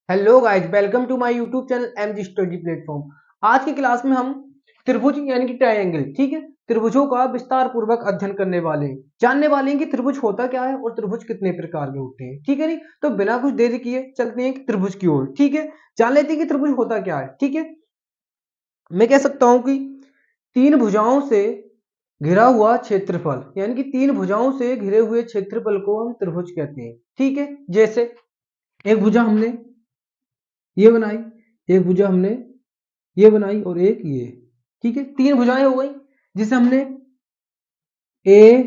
Hello guys, welcome to my YouTube channel MG study platform. आज की class में हम त्रिभुज यानी कि ट्रायंगल, ठीक है, त्रिभुजों का विस्तार पूर्वक अध्ययन करने वाले हैं। जानने वाले हैं कि त्रिभुज होता क्या है और त्रिभुज कितने प्रकार के होते हैं, ठीक है। नहीं तो बिना कुछ देरी किए चलते हैं कि त्रिभुज की ओर, ठीक है। जान लेते हैं कि त्रिभुज होता क्या है, ठीक है। मैं कह सकता हूं कि तीन भुजाओं से घिरा हुआ क्षेत्रफल, यानी कि तीन भुजाओं से घिरे हुए क्षेत्रफल को हम त्रिभुज कहते हैं, ठीक है। जैसे एक भुजा हमने ये बनाई, एक भुजा हमने ये बनाई और एक ये, ठीक है। तीन भुजाएं हो गई जिसे हमने ए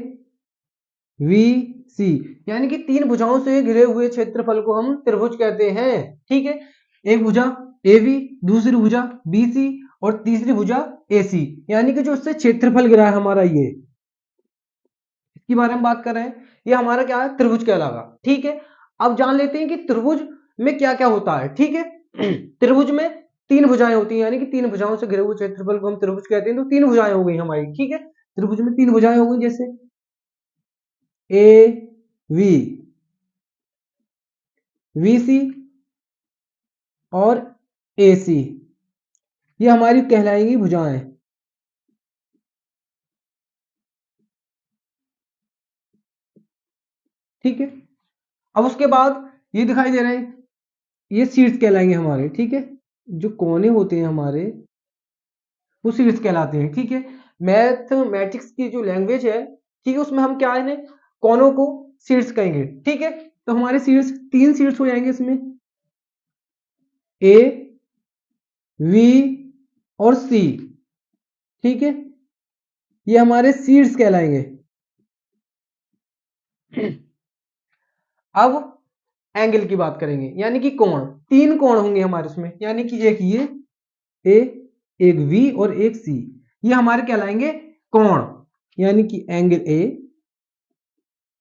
वी सी, यानी कि तीन भुजाओं से घिरे हुए क्षेत्रफल को हम त्रिभुज कहते हैं, ठीक है। एक भुजा ए वी, दूसरी भुजा बी सी और तीसरी भुजा ए सी, यानी कि जो इससे क्षेत्रफल गिरा है हमारा, ये इसके बारे में बात कर रहे हैं। ये हमारा क्या है, त्रिभुज कहलाएगा, ठीक है। अब जान लेते हैं कि त्रिभुज में क्या क्या होता है, ठीक है। त्रिभुज में तीन भुजाएं होती हैं, यानी कि तीन भुजाओं से घिरे हुए क्षेत्रफल को हम त्रिभुज कहते हैं। तो तीन भुजाएं हो गई हमारी, ठीक है। त्रिभुज में तीन भुजाएं हो गई, जैसे ए वी, वी सी और ए सी, ये हमारी कहलाएंगी भुजाएं, ठीक है। अब उसके बाद ये दिखाई दे रहे हैं, ये शीर्ष कहलाएंगे हमारे, ठीक है। जो कोने होते हैं हमारे वो शीर्ष कहलाते हैं, ठीक है। मैथमेटिक्स की जो लैंग्वेज है, ठीक है, उसमें हम क्या है, कोनों को शीर्ष कहेंगे, ठीक है। तो हमारे शीर्ष तीन शीर्ष हो जाएंगे इसमें, ए वी और सी, ठीक है। ये हमारे शीर्ष कहलाएंगे। अब एंगल की बात करेंगे, यानी कि कोण। तीन कोण होंगे हमारे उसमें, यानी कि एक ये ए, एक वी और एक सी, ये हमारे कहलाएंगे कोण, यानी कि एंगल ए,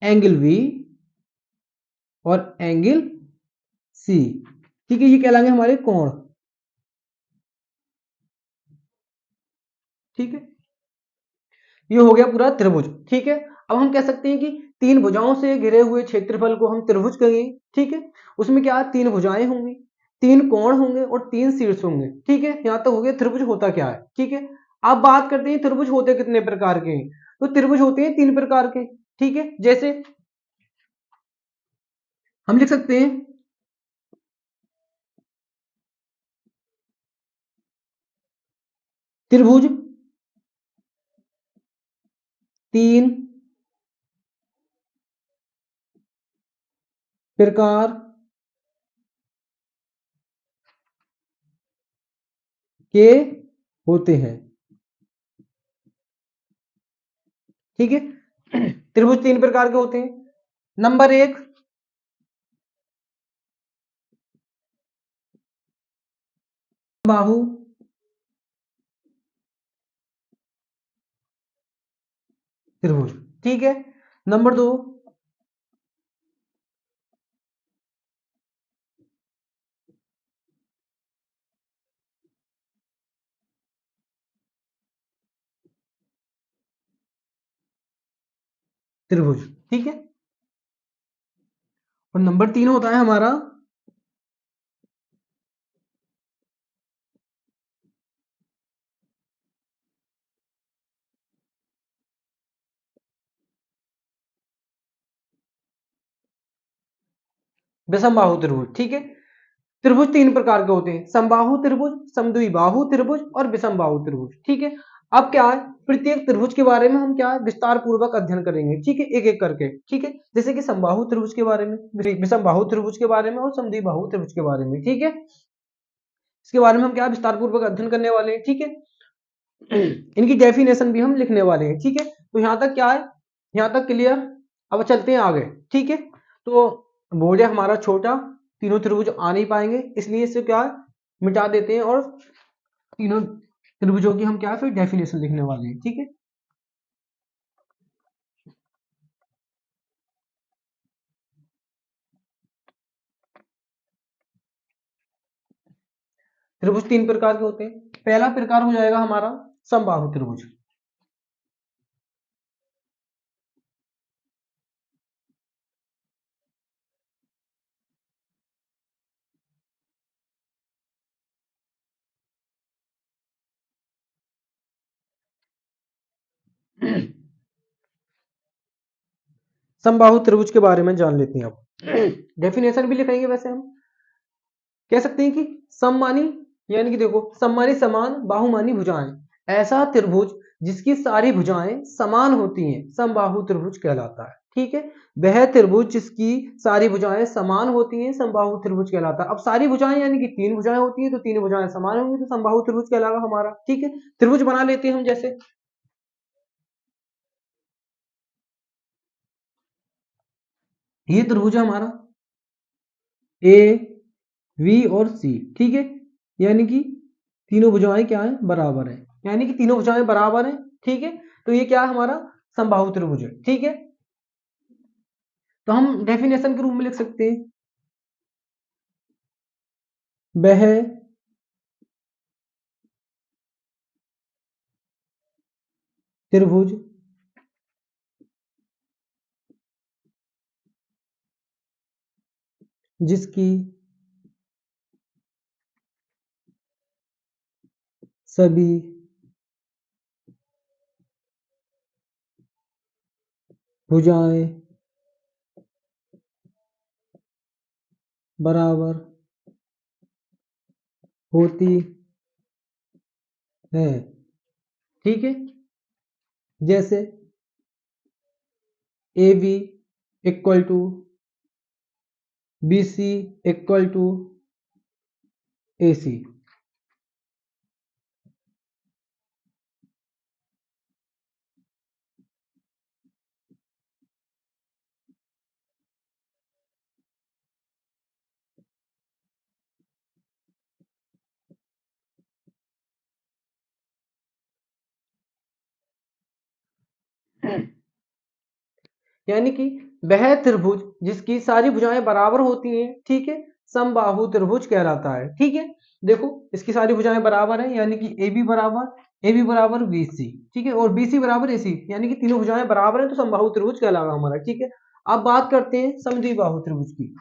एंगल वी और एंगल सी, ठीक है। ये कहलाएंगे हमारे कोण, ठीक है। ये हो गया पूरा त्रिभुज, ठीक है। अब हम कह सकते हैं कि तीन भुजाओं से घिरे हुए क्षेत्रफल को हम त्रिभुज कहेंगे, ठीक है। उसमें क्या, तीन भुजाएं होंगी, तीन कोण होंगे और तीन शीर्ष होंगे, ठीक है। यहां तक हो गया त्रिभुज होता क्या है, ठीक है। अब बात करते हैं त्रिभुज होते कितने प्रकार के हैं। तो त्रिभुज होते हैं तीन प्रकार के, ठीक है। जैसे हम लिख सकते हैं त्रिभुज तीन प्रकार के होते हैं, ठीक है। त्रिभुज तीन प्रकार के होते हैं। नंबर एक, बाहु त्रिभुज, ठीक है। नंबर दो, त्रिभुज, ठीक है। और नंबर तीन होता है हमारा विषमबाहु त्रिभुज, ठीक है। त्रिभुज तीन प्रकार के होते हैं, समबाहु त्रिभुज, समद्विबाहु त्रिभुज और विषमबाहु त्रिभुज, ठीक है। अब क्या है, प्रत्येक त्रिभुज के बारे में हम क्या है, विस्तार पूर्वक अध्ययन करेंगे, ठीक है, एक एक करके, ठीक है। जैसे कि समबाहु त्रिभुज के बारे में, विषमबाहु त्रिभुज के बारे में और समद्विबाहु त्रिभुज के बारे में, ठीक है। इसके बारे में हम क्या विस्तार पूर्वक अध्ययन करने वाले हैं, ठीक है। इनकी डेफिनेशन भी हम लिखने वाले हैं, ठीक है। तो यहां तक क्या है, यहां तक क्लियर। अब चलते हैं आगे, ठीक है। तो बोर्ड है हमारा छोटा, तीनों त्रिभुज आ नहीं पाएंगे, इसलिए इसे क्या है, मिटा देते हैं और तीनों त्रिभुजों की हम क्या है, फिर डेफिनेशन लिखने वाले हैं, ठीक है। त्रिभुज तीन प्रकार के होते हैं। पहला प्रकार हो जाएगा हमारा समबाहु त्रिभुज, समबाहु त्रिभुज के बारे में जान लेते हैं अब। डेफिनेशन भी लिखेंगे वैसे हम कह सकते हैं कि सममानी यानी कि देखो सममानी समान बाहुमानी भुजाएं, ऐसा त्रिभुज जिसकी सारी भुजाएं समान होती हैं समबाहु त्रिभुज कहलाता है। ठीक है, वह त्रिभुज जिसकी सारी भुजाएं समान होती हैं समबाहु त्रिभुज कहलाता है। अब सारी भुजाएं यानी कि तीन भुजाएं होती हैं तो तीन भुजाएं समान होंगी तो समबाहु त्रिभुज कहलाएगा हमारा। ठीक है, त्रिभुज बना लेते हैं हम, जैसे ये त्रिभुज है हमारा ए वी और सी। ठीक है, यानी कि तीनों भुजाएं क्या है, बराबर है, यानी कि तीनों भुजाएं बराबर है। ठीक है, तो ये क्या है हमारा समबाहु त्रिभुज है। ठीक है, तो हम डेफिनेशन के रूप में लिख सकते हैं वह त्रिभुज जिसकी सभी भुजाएं बराबर होती है। ठीक है, जैसे A B equal to B C equal to A C. यानी कि वह त्रिभुज जिसकी सारी भुजाएं बराबर होती हैं, ठीक है, समबाहु त्रिभुज कहलाता है। ठीक है, देखो इसकी सारी भुजाएं बराबर है यानी कि ए बी बराबर बी सी। ठीक है, और बी सी बराबर ए सी, यानी कि तीनों भुजाएं बराबर है तो समबाहु त्रिभुज कहलाएगा हमारा। ठीक है, अब बात करते हैं समद्विबाहु त्रिभुज की।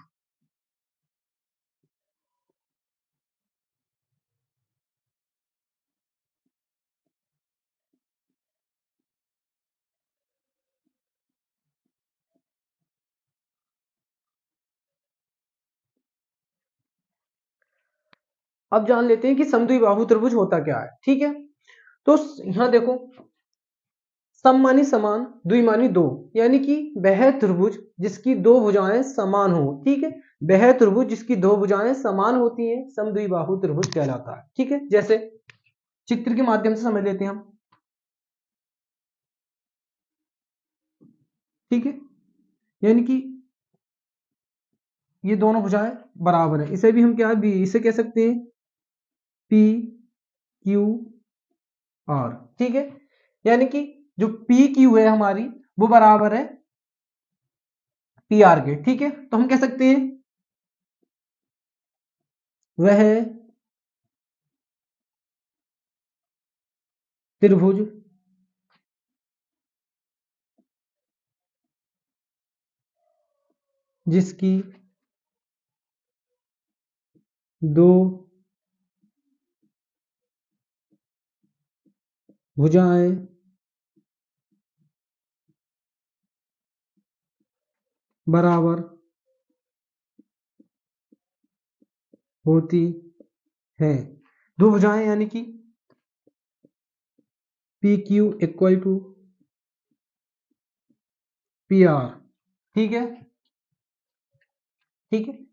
अब जान लेते हैं कि समद्विबाहु त्रिभुज होता क्या है। ठीक है, तो यहां देखो सममानी समान द्विमानी दो, यानी कि वह त्रिभुज जिसकी दो भुजाएं समान हो। ठीक है, वह त्रिभुज जिसकी दो भुजाएं समान होती हैं समद्विबाहु त्रिभुज कहलाता है। ठीक है, जैसे चित्र के माध्यम से समझ लेते हैं हम। ठीक है, यानी कि ये दोनों भुजाएं बराबर है, इसे भी हम क्या भी इसे कह सकते हैं पी क्यू आर। ठीक है, यानी कि जो पी क्यू है हमारी वो बराबर है पी आर के। ठीक है, तो हम कह सकते हैं वह त्रिभुज जिसकी दो भुजाएं बराबर होती है। दो भुजाएं यानी कि P Q equal to P R. ठीक है, ठीक है,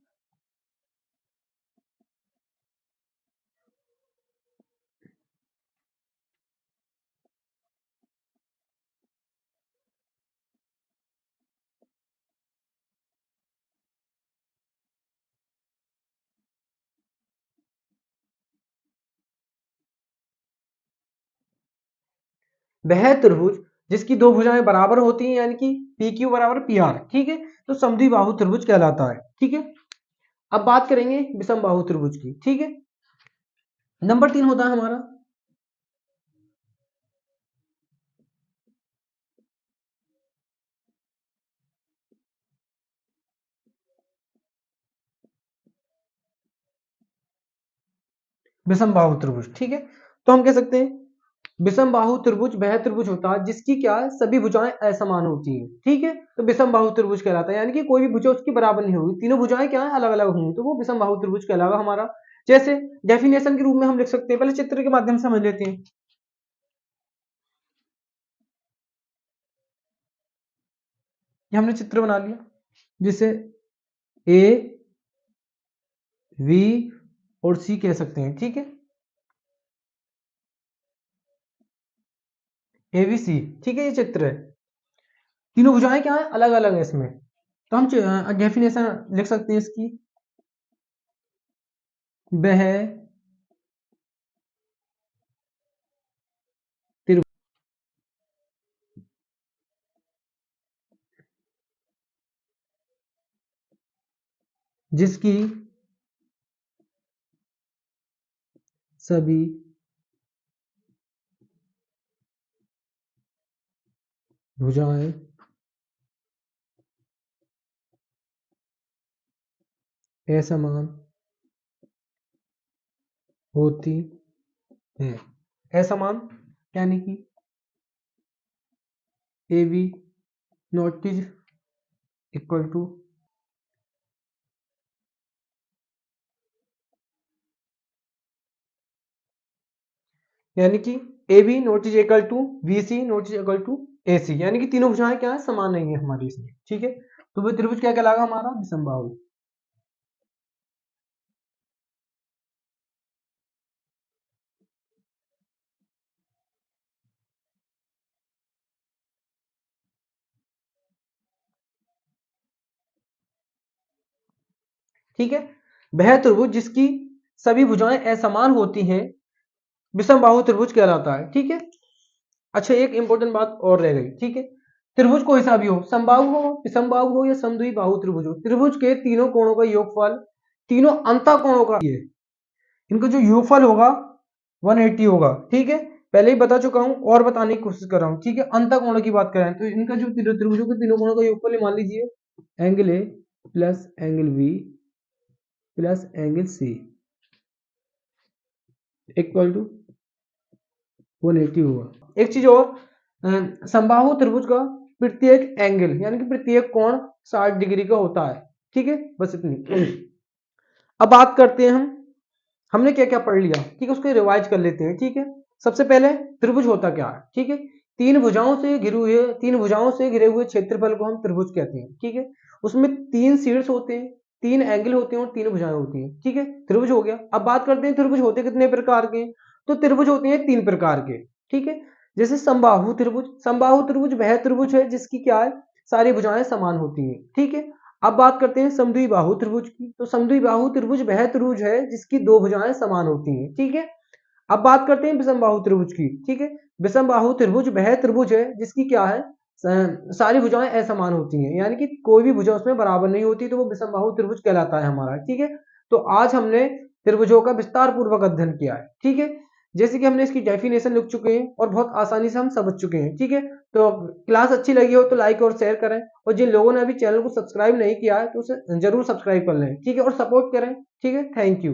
वह त्रिभुज जिसकी दो भुजाएं बराबर होती हैं यानी कि पी क्यू बराबर पी आर। ठीक है, तो समद्विबाहु त्रिभुज कहलाता है। ठीक है, अब बात करेंगे विषम बाहु त्रिभुज की। ठीक है, नंबर 3 होता है हमारा विषम बाहु त्रिभुज। ठीक है, तो हम कह सकते हैं विषम बाहु त्रिभुज वह त्रिभुज होता है जिसकी क्या है, सभी भुजाएं असमान होती हैं। ठीक है, तो विषम बाहु त्रिभुज कहलाता है, यानी कि कोई भी भुजा उसकी बराबर नहीं होगी, तीनों भुजाएं क्या है, अलग अलग होंगी, तो वो विषम बाहु त्रिभुज कहलाएगा हमारा। जैसे डेफिनेशन के रूप में हम लिख सकते हैं, पहले चित्र के माध्यम से समझ लेते हैं। ये हमने चित्र बना लिया, जिसे ए वी और सी कह सकते हैं। ठीक है, ए बी सी, ठीक है, ये चित्र है, तीनों भुजाएं क्या है, अलग अलग है इसमें। तो हम डेफिनेशन लिख सकते हैं इसकी, वह त्रिभुज जिसकी सभी भुजाएं असमान होती हैं। असमान यानी कि A B not is equal to, यानी कि A B not is equal to B C not is equal to A C, यानी कि तीनों भुजाएं क्या है, समान नहीं है हमारी इसमें। ठीक है, तो वो त्रिभुज क्या कहलाएगा हमारा, विषमबाहु। ठीक है, वह त्रिभुज जिसकी सभी भुजाएं असमान होती हैं विषमबाहु त्रिभुज कहलाता है। ठीक है, अच्छा एक इंपॉर्टेंट बात और रह गई। ठीक है, त्रिभुज कोई सा भी हो, समबाहु हो, विषमबाहु हो या समद्विबाहु त्रिभुज हो, त्रिभुज के तीनों कोणों का योगफल तीनों अंतः कोणों का ये इनका जो योगफल होगा 180 होगा। ठीक है, पहले ही बता चुका हूं और बताने की कोशिश कर रहा हूं। ठीक है, अंतः कोणों की बात करें तो इनका जो त्रिभुजों के तीनों कोणों का योगफल मान लीजिए, angle A plus angle B plus angle C equal to 180 होगा। एक चीज और, समबाहु त्रिभुज का प्रत्येक एंगल यानी कि प्रत्येक कोण 60 डिग्री का होता है। ठीक है, बस इतनी। अब बात करते हैं हम, हमने क्या क्या पढ़ लिया, ठीक है, उसको रिवाइज कर लेते हैं। ठीक है, सबसे पहले त्रिभुज होता क्या है। ठीक है, तीन भुजाओं से घिरे हुए क्षेत्रफल को हम त्रिभुज कहते हैं। ठीक है, उसमें तीन शीर्ष होते हैं, तीन एंगल होते हैं और तीन भुजाएं होती हैं। ठीक है, त्रिभुज हो गया। अब बात करते हैं त्रिभुज होते कितने प्रकार के, तो त्रिभुज होते हैं तीन प्रकार के। ठीक है, जैसे समबाहु त्रिभुज, समबाहु त्रिभुज वह त्रिभुज है जिसकी क्या है, सारी भुजाएं समान होती हैं। ठीक है, अब बात करते हैं समद्विबाहु त्रिभुज की, तो समद्विबाहु त्रिभुज वह त्रिभुज है जिसकी दो भुजाएं समान होती हैं। ठीक है, अब बात करते हैं विषमबाहु त्रिभुज की। ठीक है, विषमबाहु त्रिभुज वह त्रिभुज है जिसकी क्या है, सारी भुजाएं असमान होती हैं, यानी कि कोई भी भुजा उसमें बराबर नहीं होती, तो वो विषमबाहु त्रिभुज कहलाता है हमारा। ठीक है, तो आज हमने त्रिभुजों का विस्तार पूर्वक अध्ययन किया है। ठीक है, जैसे कि हमने इसकी डेफिनेशन लिख चुके हैं और बहुत आसानी से हम समझ चुके हैं। ठीक है, तो क्लास अच्छी लगी हो तो लाइक और शेयर करें, और जिन लोगों ने अभी चैनल को सब्सक्राइब नहीं किया है तो उसे जरूर सब्सक्राइब कर लें। ठीक है, और सपोर्ट करें। ठीक है, थैंक यू।